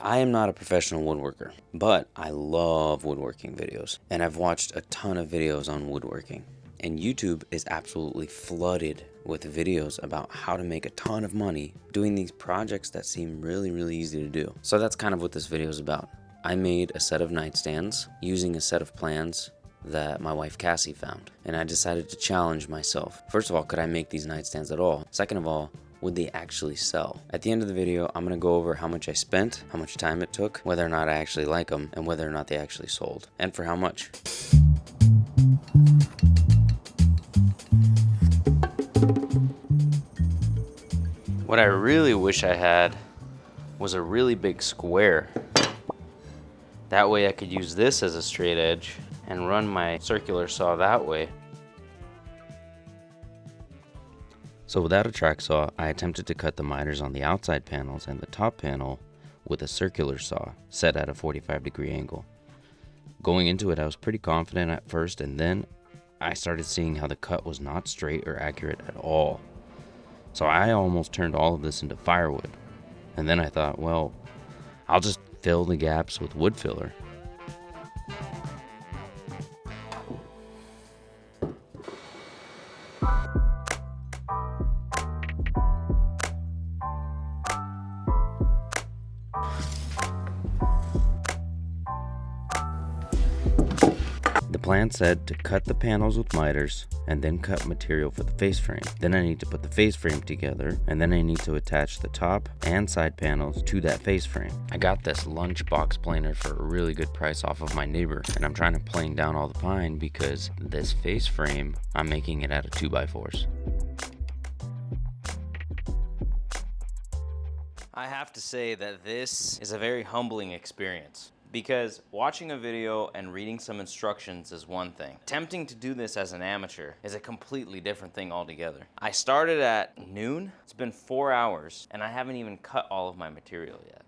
I am not a professional woodworker, but I love woodworking videos, and I've watched a ton of videos on woodworking. And YouTube is absolutely flooded with videos about how to make a ton of money doing these projects that seem really easy to do. So that's kind of what this video is about. I made a set of nightstands using a set of plans that my wife Cassie found, and I decided to challenge myself. First of all, could I make these nightstands at all? Second of all, would they actually sell? At the end of the video, I'm gonna go over how much I spent, how much time it took, whether or not I actually like them, and whether or not they actually sold, and for how much. What I really wish I had was a really big square. That way I could use this as a straight edge and run my circular saw that way. So without a track saw, I attempted to cut the miters on the outside panels and the top panel with a circular saw set at a 45-degree angle. Going into it, I was pretty confident at first, and then I started seeing how the cut was not straight or accurate at all. So I almost turned all of this into firewood. And then I thought, well, I'll just fill the gaps with wood filler. The plan said to cut the panels with miters and then cut material for the face frame. Then I need to put the face frame together, and then I need to attach the top and side panels to that face frame. I got this lunchbox planer for a really good price off of my neighbor, and I'm trying to plane down all the pine because this face frame, I'm making it out of 2x4s. I have to say that this is a very humbling experience, because watching a video and reading some instructions is one thing. Attempting to do this as an amateur is a completely different thing altogether. I started at noon, it's been 4 hours, and I haven't even cut all of my material yet.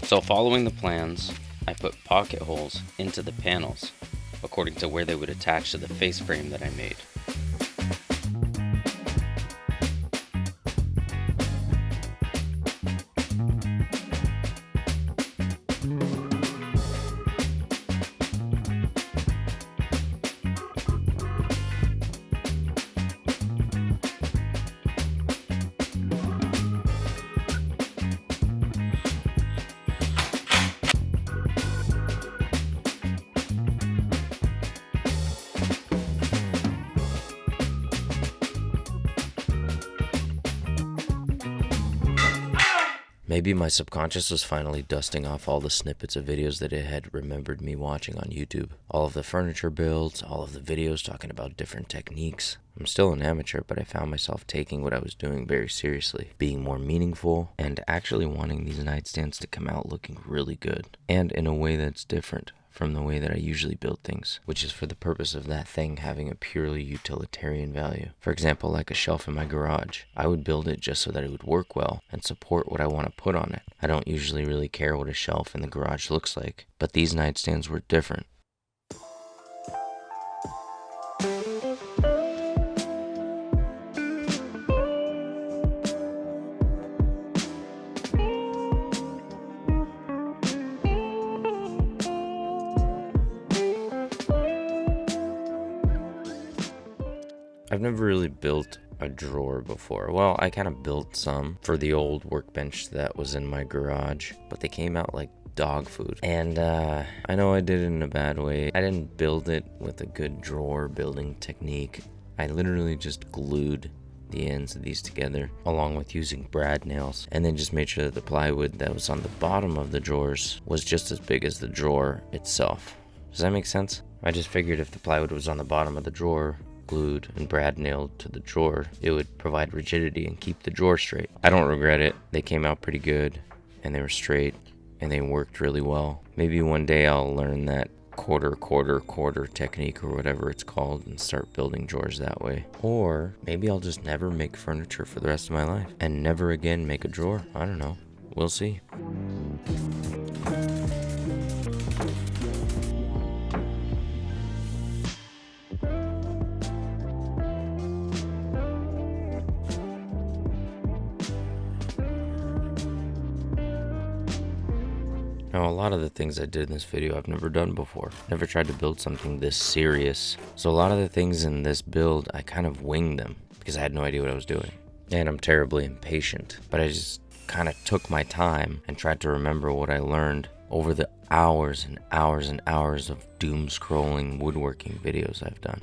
So following the plans, I put pocket holes into the panels according to where they would attach to the face frame that I made. Maybe my subconscious was finally dusting off all the snippets of videos that it had remembered me watching on YouTube. All of the furniture builds, all of the videos talking about different techniques. I'm still an amateur, but I found myself taking what I was doing very seriously, being more meaningful, and actually wanting these nightstands to come out looking really good, and in a way that's different from the way that I usually build things, which is for the purpose of that thing having a purely utilitarian value. For example, like a shelf in my garage. I would build it just so that it would work well and support what I want to put on it. I don't usually really care what a shelf in the garage looks like, but these nightstands were different. I've never really built a drawer before. Well, I kind of built some for the old workbench that was in my garage, but they came out like dog food. And I know I did it in a bad way. I didn't build it with a good drawer building technique. I literally just glued the ends of these together along with using brad nails, and then just made sure that the plywood that was on the bottom of the drawers was just as big as the drawer itself. Does that make sense? I just figured if the plywood was on the bottom of the drawer, glued and brad nailed to the drawer, it would provide rigidity and keep the drawer straight. I don't regret it. They came out pretty good, and they were straight, and they worked really well. Maybe one day I'll learn that quarter technique or whatever it's called and start building drawers that way. Or maybe I'll just never make furniture for the rest of my life and never again make a drawer. I don't know. We'll see. Now, a lot of the things I did in this video I've never done before. Never tried to build something this serious. So a lot of the things in this build, I kind of winged them because I had no idea what I was doing. And I'm terribly impatient, but I just kind of took my time and tried to remember what I learned over the hours and hours and hours of doom scrolling woodworking videos I've done.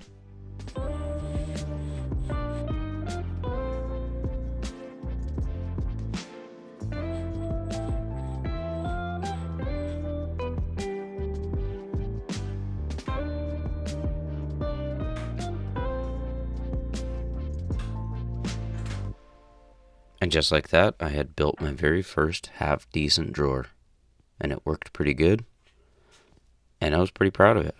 And just like that, I had built my very first half-decent drawer. And it worked pretty good. And I was pretty proud of it.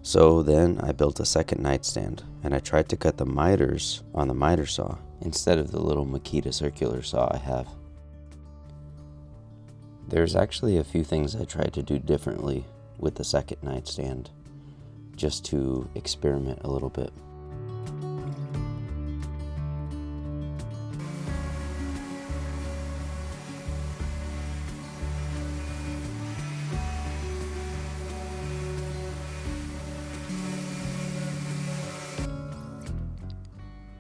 So then I built a second nightstand, and I tried to cut the miters on the miter saw instead of the little Makita circular saw I have. There's actually a few things I tried to do differently with the second nightstand, just to experiment a little bit.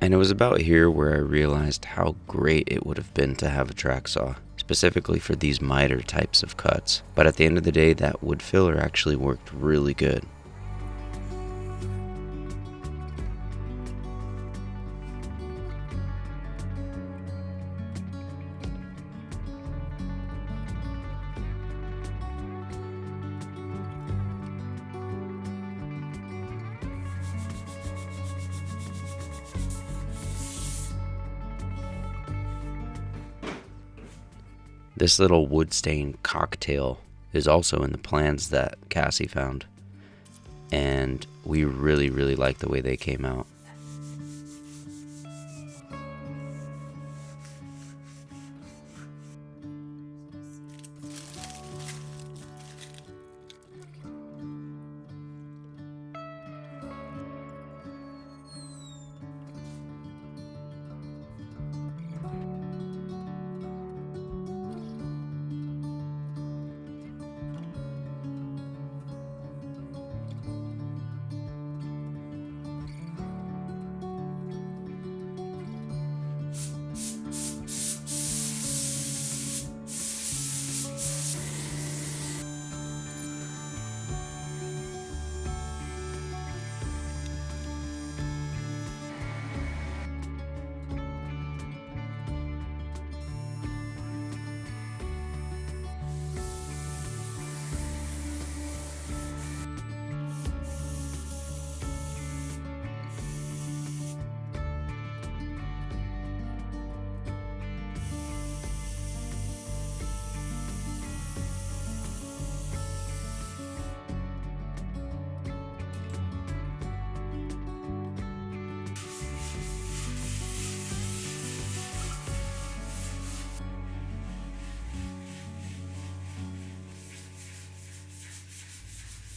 And it was about here where I realized how great it would have been to have a track saw, specifically for these miter types of cuts. But at the end of the day, that wood filler actually worked really good. This little wood stain cocktail is also in the plans that Cassie found, and we really like the way they came out.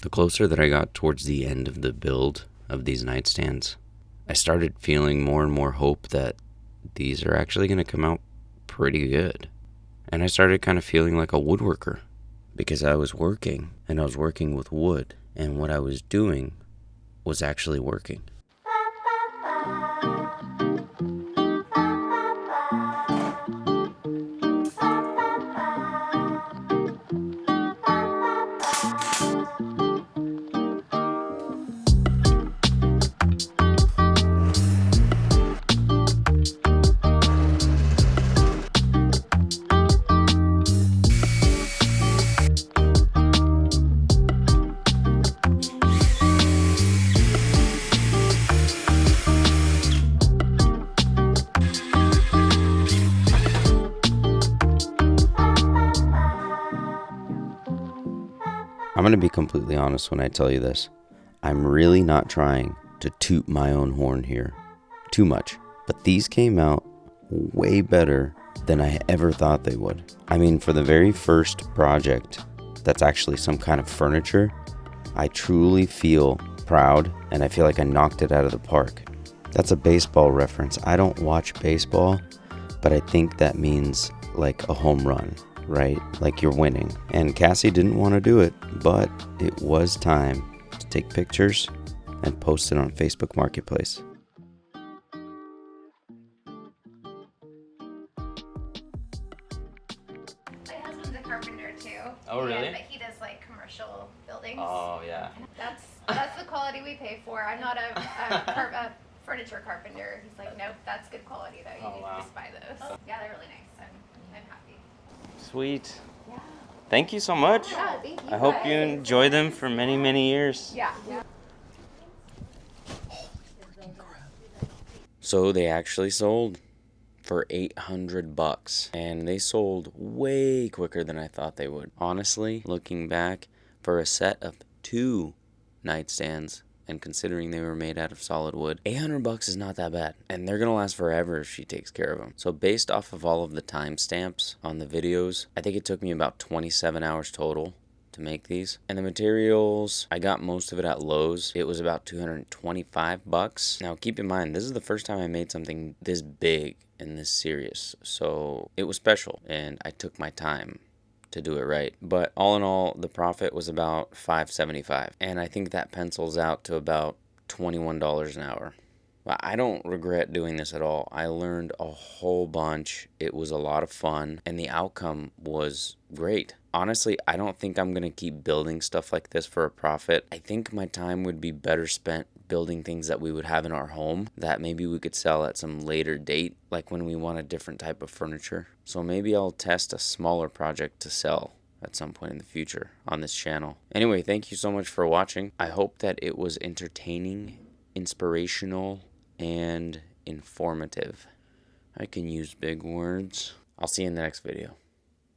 The closer that I got towards the end of the build of these nightstands, I started feeling more and more hope that these are actually going to come out pretty good. And I started kind of feeling like a woodworker because I was working and I was working with wood, and what I was doing was actually working. I'm going to be completely honest when I tell you this. I'm really not trying to toot my own horn here too much, but these came out way better than I ever thought they would. I mean, for the very first project that's actually some kind of furniture, I truly feel proud, and I feel like I knocked it out of the park. That's a baseball reference. I don't watch baseball, but I think that means like a home run, right? Like you're winning. And Cassie didn't want to do it, but it was time to take pictures and post it on Facebook Marketplace. My husband's a carpenter too. Oh, really? Yeah, but he does like commercial buildings. Oh, yeah. That's the quality we pay for. I'm not a furniture carpenter. He's like, nope, that's good quality though. You need to just buy those. Yeah, they're really nice. I'm happy. Sweet. Yeah. Thank you so much. Yeah, thank you. I hope you enjoy them for many, many years. Yeah. So they actually sold for $800, and they sold way quicker than I thought they would. Honestly, looking back, for a set of 2 nightstands, and considering they were made out of solid wood, $800 is not that bad, and they're gonna last forever if she takes care of them. So based off of all of the timestamps on the videos, I think it took me about 27 hours total to make these. And the materials, I got most of it at Lowe's. It was about $225. Now keep in mind, this is the first time I made something this big and this serious, so it was special, and I took my time to do it right. But all in all, the profit was about $5.75, and I think that pencils out to about $21 an hour. But I don't regret doing this at all. I learned a whole bunch. It was a lot of fun, and the outcome was great. Honestly, I don't think I'm gonna keep building stuff like this for a profit. I think my time would be better spent building things that we would have in our home that maybe we could sell at some later date, like when we want a different type of furniture. So maybe I'll test a smaller project to sell at some point in the future on this channel. Anyway, thank you so much for watching. I hope that it was entertaining, inspirational, and informative. I can use big words. I'll see you in the next video.